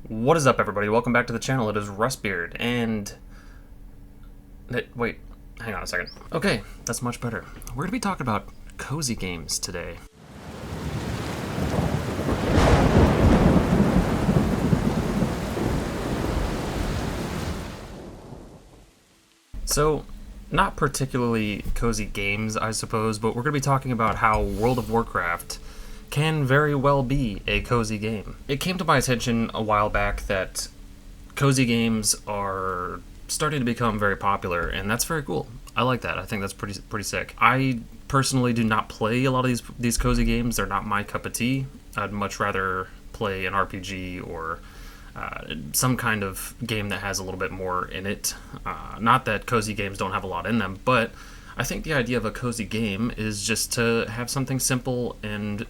What is up, everybody? Welcome back to the channel. It is Rustbeard, and... Wait, hang on a second. Okay, that's much better. We're going to be talking about cozy games today. So, not particularly cozy games, I suppose, but we're going to be talking about how World of Warcraft can very well be a cozy game. It came to my attention a while back that cozy games are starting to become very popular, and that's very cool. I like that. I think that's pretty sick. I personally do not play a lot of these cozy games. They're not my cup of tea. I'd much rather play an RPG or some kind of game that has a little bit more in it. Not that cozy games don't have a lot in them, but I think the idea of a cozy game is just to have something simple and,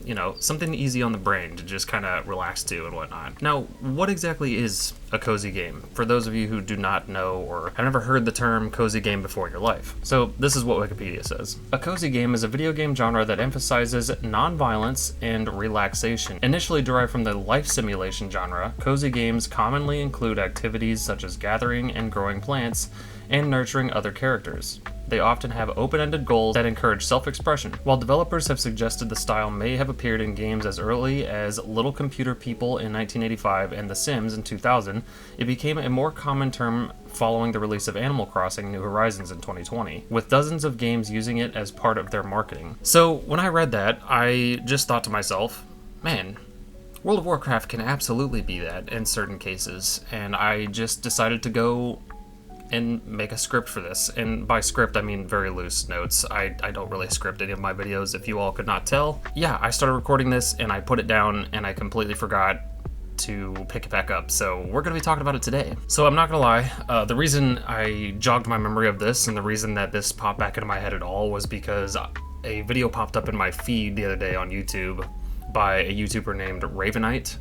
you know, something easy on the brain to just kind of relax to and whatnot. Now, what exactly is a cozy game? For those of you who do not know or have never heard the term cozy game before in your life. So this is what Wikipedia says. A cozy game is a video game genre that emphasizes non-violence and relaxation. Initially derived from the life simulation genre, cozy games commonly include activities such as gathering and growing plants and nurturing other characters. They often have open-ended goals that encourage self-expression. While developers have suggested the style may have appeared in games as early as Little Computer People in 1985 and The Sims in 2000, it became a more common term following the release of Animal Crossing: New Horizons in 2020, with dozens of games using it as part of their marketing. So when I read that, I just thought to myself, man, World of Warcraft can absolutely be that in certain cases, and I just decided to go and make a script for this. And by script, I mean very loose notes. I don't really script any of my videos, if you all could not tell. Yeah, I started recording this and I put it down and I completely forgot to pick it back up, so we're gonna be talking about it today. So I'm not gonna lie, the reason I jogged my memory of this and the reason that this popped back into my head at all was because a video popped up in my feed the other day on YouTube by a YouTuber named xRavenite.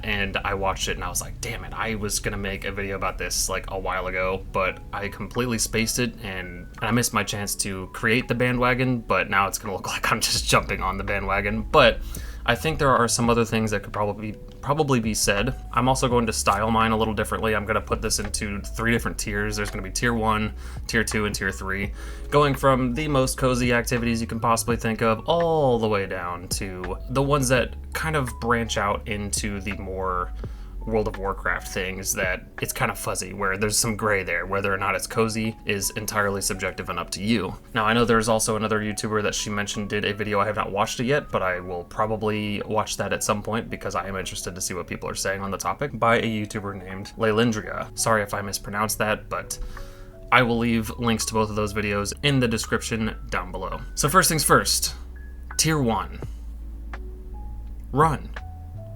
And I watched it and I was like, damn it, I was gonna make a video about this like a while ago, but I completely spaced it and I missed my chance to create the bandwagon, but now it's gonna look like I'm just jumping on the bandwagon. But I think there are some other things that could probably be said. I'm also going to style mine a little differently. I'm gonna put this into 3 different tiers. There's gonna be tier 1, tier 2, and tier 3, going from the most cozy activities you can possibly think of all the way down to the ones that kind of branch out into the more World of Warcraft things that it's kind of fuzzy, where there's some gray there. Whether or not it's cozy is entirely subjective and up to you. Now, I know there's also another YouTuber that she mentioned did a video. I have not watched it yet, but I will probably watch that at some point because I am interested to see what people are saying on the topic, by a YouTuber named Laelindria. Sorry if I mispronounced that, but I will leave links to both of those videos in the description down below. So first things first, tier 1. Run.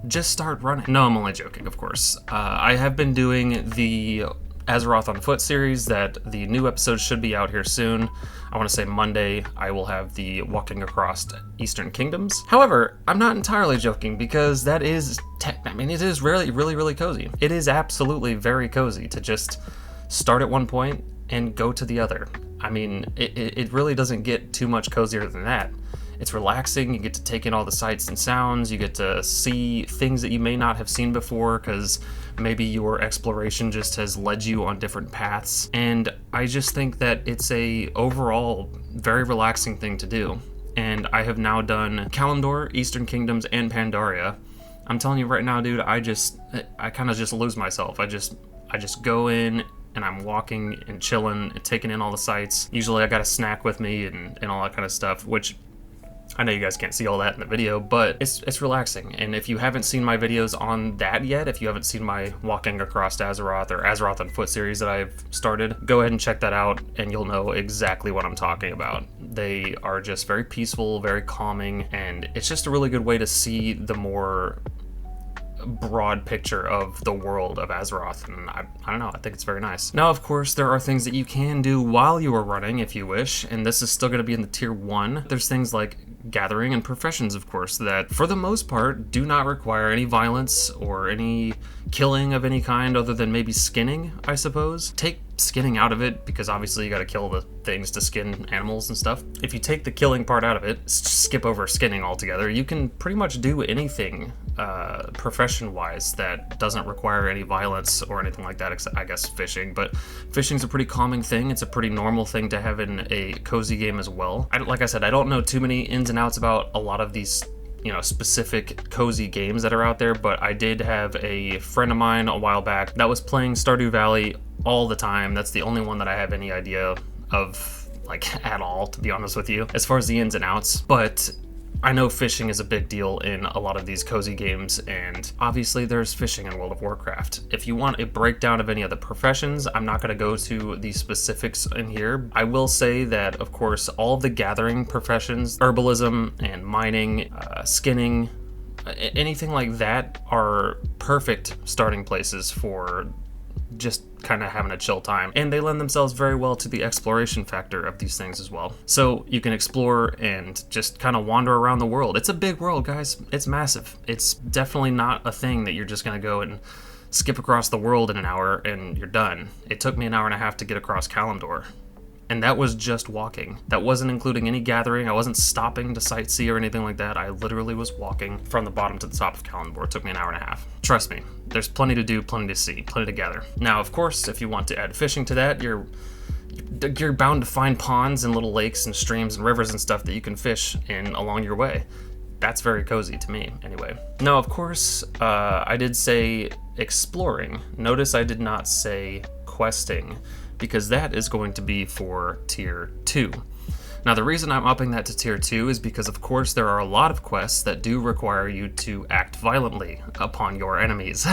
Just start running. No, I'm only joking, of course. I have been doing the Azeroth on Foot series that the new episodes should be out here soon. I want to say Monday I will have the Walking Across Eastern Kingdoms. However, I'm not entirely joking because that is, it is really cozy. It is absolutely very cozy to just start at one point and go to the other. I mean, it really doesn't get too much cozier than that. It's relaxing, you get to take in all the sights and sounds, you get to see things that you may not have seen before because maybe your exploration just has led you on different paths. And I just think that it's a overall very relaxing thing to do. And I have now done Kalimdor, Eastern Kingdoms, and Pandaria. I'm telling you right now, dude, I kind of just lose myself. I just go in and I'm walking and chilling and taking in all the sights. Usually I got a snack with me and all that kind of stuff, which I know you guys can't see all that in the video, but it's relaxing. And if you haven't seen my videos on that yet, if you haven't seen my Walking Across Azeroth or Azeroth on Foot series that I've started, go ahead and check that out and you'll know exactly what I'm talking about. They are just very peaceful, very calming, and it's just a really good way to see the more broad picture of the world of Azeroth, and I don't know, I think it's very nice. Now, of course, there are things that you can do while you are running if you wish, and this is still going to be in the tier 1. There's things like gathering and professions, of course, that for the most part do not require any violence or any killing of any kind other than maybe skinning, I suppose. Take skinning out of it, because obviously you got to kill the things to skin animals and stuff. If you take the killing part out of it, skip over skinning altogether, you can pretty much do anything profession-wise that doesn't require any violence or anything like that, except I guess fishing. But fishing's a pretty calming thing. It's a pretty normal thing to have in a cozy game as well. Like I said, I don't know too many ins and outs about a lot of these specific cozy games that are out there, but I did have a friend of mine a while back that was playing Stardew Valley all the time. That's the only one that I have any idea of, like, at all, to be honest with you, as far as the ins and outs. But I know fishing is a big deal in a lot of these cozy games, and obviously there's fishing in World of Warcraft. If you want a breakdown of any of the professions, I'm not going to go to the specifics in here. I will say that, of course, all of the gathering professions, herbalism and mining, skinning, anything like that are perfect starting places for just kind of having a chill time, and they lend themselves very well to the exploration factor of these things as well. So you can explore and just kind of wander around the world. It's a big world, guys. It's massive. It's definitely not a thing that you're just going to go and skip across the world in an hour and you're done. It took me an hour and a half to get across Kalimdor, and that was just walking. That wasn't including any gathering. I wasn't stopping to sightsee or anything like that. I literally was walking from the bottom to the top of Kalimdor. It took me an hour and a half. Trust me, there's plenty to do, plenty to see, plenty to gather. Now, of course, if you want to add fishing to that, you're bound to find ponds and little lakes and streams and rivers and stuff that you can fish in along your way. That's very cozy to me, anyway. Now, of course, I did say exploring. Notice I did not say questing, because that is going to be for Tier 2. Now, the reason I'm upping that to Tier 2 is because, of course, there are a lot of quests that do require you to act violently upon your enemies.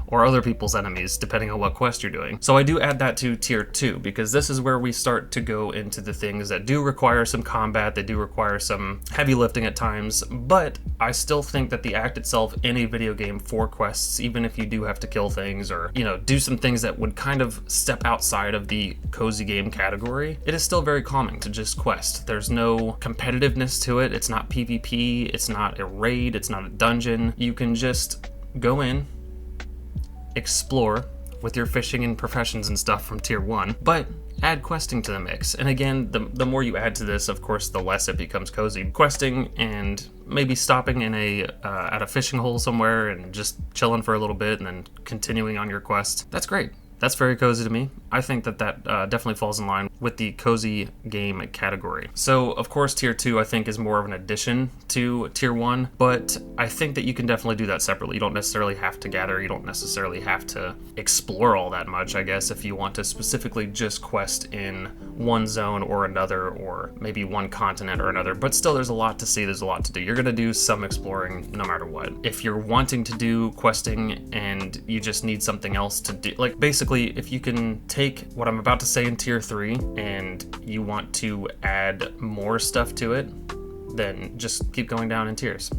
Or other people's enemies, depending on what quest you're doing. So I do add that to Tier 2, because this is where we start to go into the things that do require some combat, they do require some heavy lifting at times, but I still think that the act itself in a video game for quests, even if you do have to kill things or, do some things that would kind of step outside of the cozy game category, it is still very calming to just quest. There's no competitiveness to it, it's not PvP, it's not a raid, it's not a dungeon. You can just go in, explore with your fishing and professions and stuff from Tier 1, but add questing to the mix. And again, the more you add to this, of course, the less it becomes cozy. Questing and maybe stopping in at a fishing hole somewhere and just chilling for a little bit and then continuing on your quest, that's great. That's very cozy to me. I think that definitely falls in line with the cozy game category. So, of course, Tier 2, I think, is more of an addition to Tier 1, but I think that you can definitely do that separately. You don't necessarily have to gather, you don't necessarily have to explore all that much, I guess, if you want to specifically just quest in one zone or another, or maybe one continent or another, but still there's a lot to see, there's a lot to do. You're gonna do some exploring no matter what. If you're wanting to do questing and you just need something else to do, like basically if you can take what I'm about to say in Tier 3 and you want to add more stuff to it, then just keep going down in tiers,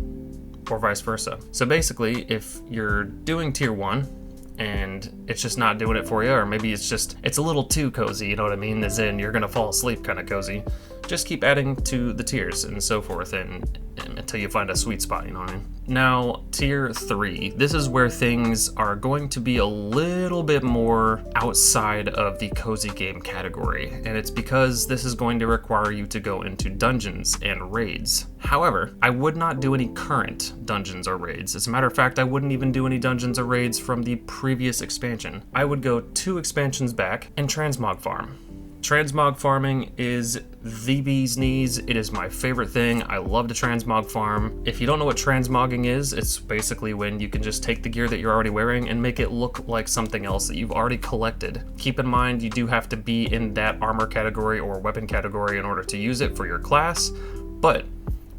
or vice versa. So basically, if you're doing Tier 1 and it's just not doing it for you, or maybe it's a little too cozy, you know what I mean, as in you're gonna fall asleep kind of cozy, just keep adding to the tiers and so forth and until you find a sweet spot, you know what I mean? Now, Tier 3, this is where things are going to be a little bit more outside of the cozy game category, and it's because this is going to require you to go into dungeons and raids. However, I would not do any current dungeons or raids. As a matter of fact, I wouldn't even do any dungeons or raids from the previous expansion. I would go 2 expansions back and transmog farm. Transmog farming is the bee's knees. It is my favorite thing. I love to transmog farm. If you don't know what transmogging is, it's basically when you can just take the gear that you're already wearing and make it look like something else that you've already collected. Keep in mind, you do have to be in that armor category or weapon category in order to use it for your class, but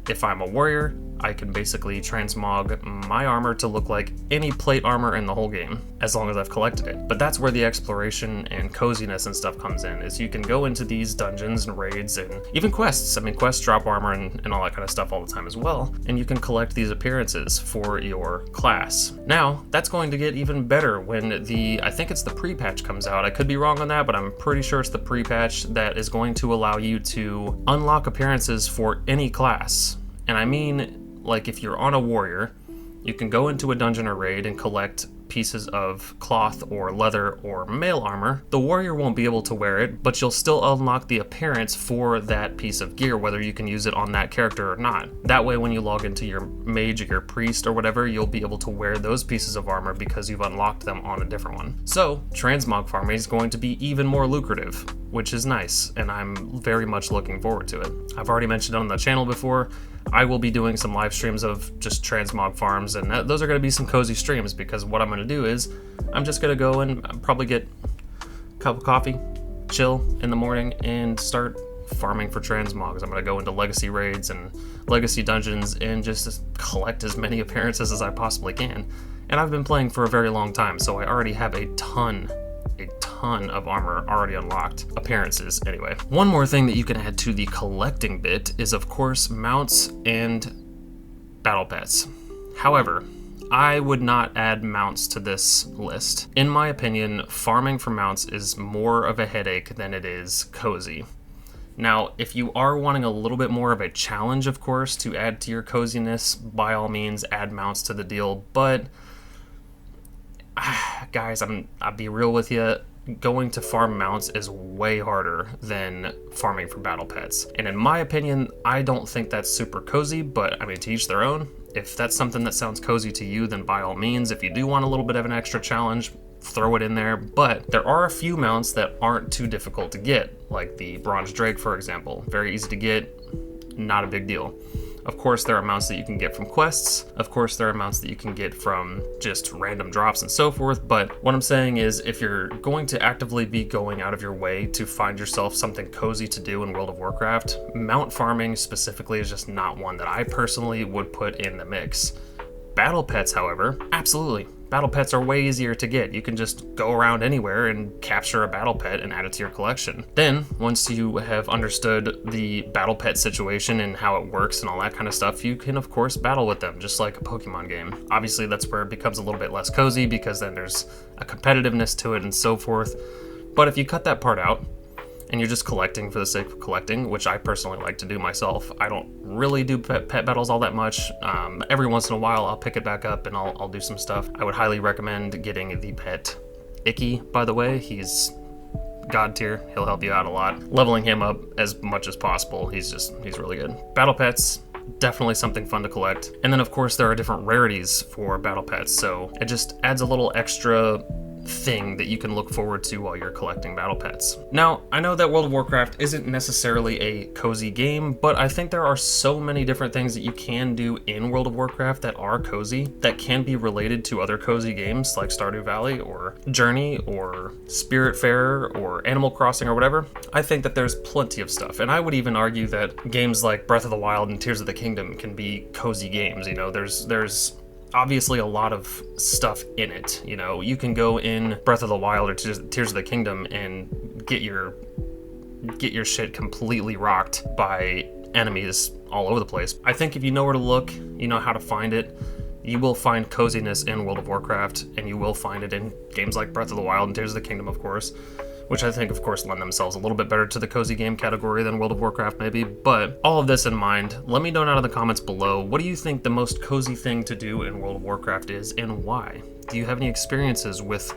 if I'm a warrior, I can basically transmog my armor to look like any plate armor in the whole game, as long as I've collected it. But that's where the exploration and coziness and stuff comes in, is you can go into these dungeons and raids and even quests. I mean, quests drop armor and all that kind of stuff all the time as well, and you can collect these appearances for your class. Now, that's going to get even better when I think it's the pre-patch comes out. I could be wrong on that, but I'm pretty sure it's the pre-patch that is going to allow you to unlock appearances for any class. And I mean, like if you're on a warrior, you can go into a dungeon or raid and collect pieces of cloth or leather or mail armor, the warrior won't be able to wear it, but you'll still unlock the appearance for that piece of gear, whether you can use it on that character or not. That way, when you log into your mage or your priest or whatever, you'll be able to wear those pieces of armor because you've unlocked them on a different one. So transmog farming is going to be even more lucrative, which is nice, and I'm very much looking forward to it. I've already mentioned it on the channel before, I will be doing some live streams of just transmog farms, and those are going to be some cozy streams, because what I'm going to do is I'm just going to go and probably get a cup of coffee, chill in the morning, and start farming for transmogs. I'm going to go into legacy raids and legacy dungeons and just collect as many appearances as I possibly can. And I've been playing for a very long time, so I already have a ton of armor already unlocked. Appearances, anyway. One more thing that you can add to the collecting bit is, of course, mounts and battle pets. However, I would not add mounts to this list. In my opinion, farming for mounts is more of a headache than it is cozy. Now, if you are wanting a little bit more of a challenge, of course, to add to your coziness, by all means, add mounts to the deal, but guys, I'll be real with you. Going to farm mounts is way harder than farming for battle pets. And in my opinion, I don't think that's super cozy, but I mean, to each their own. If that's something that sounds cozy to you, then by all means, if you do want a little bit of an extra challenge, throw it in there. But there are a few mounts that aren't too difficult to get, like the Bronze Drake, for example. Very easy to get, not a big deal. Of course, there are mounts that you can get from quests. Of course, there are mounts that you can get from just random drops and so forth. But what I'm saying is, if you're going to actively be going out of your way to find yourself something cozy to do in World of Warcraft, mount farming specifically is just not one that I personally would put in the mix. Battle pets, however, absolutely. Battle pets are way easier to get. You can just go around anywhere and capture a battle pet and add it to your collection. Then, once you have understood the battle pet situation and how it works and all that kind of stuff, you can of course battle with them, just like a Pokemon game. Obviously, that's where it becomes a little bit less cozy, because then there's a competitiveness to it and so forth. But if you cut that part out, and you're just collecting for the sake of collecting, which I personally like to do myself. I don't really do pet battles all that much. Every once in a while, I'll pick it back up and I'll do some stuff. I would highly recommend getting the pet Icky, by the way. He's God tier. He'll help you out a lot. Leveling him up as much as possible. He's really good. Battle pets, definitely something fun to collect. And then of course there are different rarities for battle pets, so it just adds a little extra thing that you can look forward to while you're collecting battle pets. Now, I know that World of Warcraft isn't necessarily a cozy game, but I think there are so many different things that you can do in World of Warcraft that are cozy, that can be related to other cozy games like Stardew Valley or Journey or Spiritfarer or Animal Crossing or whatever. I think that there's plenty of stuff, and I would even argue that games like Breath of the Wild and Tears of the Kingdom can be cozy games. You know, there's obviously a lot of stuff in it. You know, you can go in Breath of the Wild or Tears of the Kingdom and get your shit completely rocked by enemies all over the place. I think if you know where to look, you know how to find it, you will find coziness in World of Warcraft, and you will find it in games like Breath of the Wild and Tears of the Kingdom, of course, which I think, of course, lend themselves a little bit better to the cozy game category than World of Warcraft, maybe. But all of this in mind, let me know down in the comments below, what do you think the most cozy thing to do in World of Warcraft is, and why? Do you have any experiences with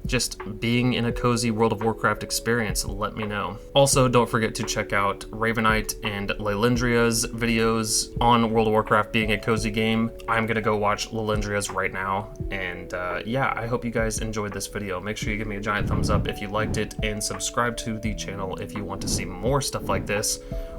just being in a cozy World of Warcraft experience? Let me know. Also, don't forget to check out xRavenite and Laelindria's videos on World of Warcraft being a cozy game. I'm gonna go watch Laelindria's right now, and yeah, I hope you guys enjoyed this video. Make sure you give me a giant thumbs up if you liked it, and subscribe to the channel if you want to see more stuff like this,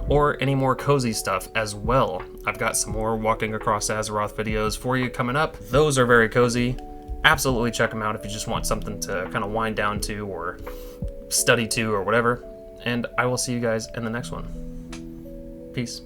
or any more cozy stuff as well. I've got some more Walking Across Azeroth videos for you coming up. Those are very cozy. Absolutely check them out if you just want something to kind of wind down to or study to or whatever. And I will see you guys in the next one. Peace.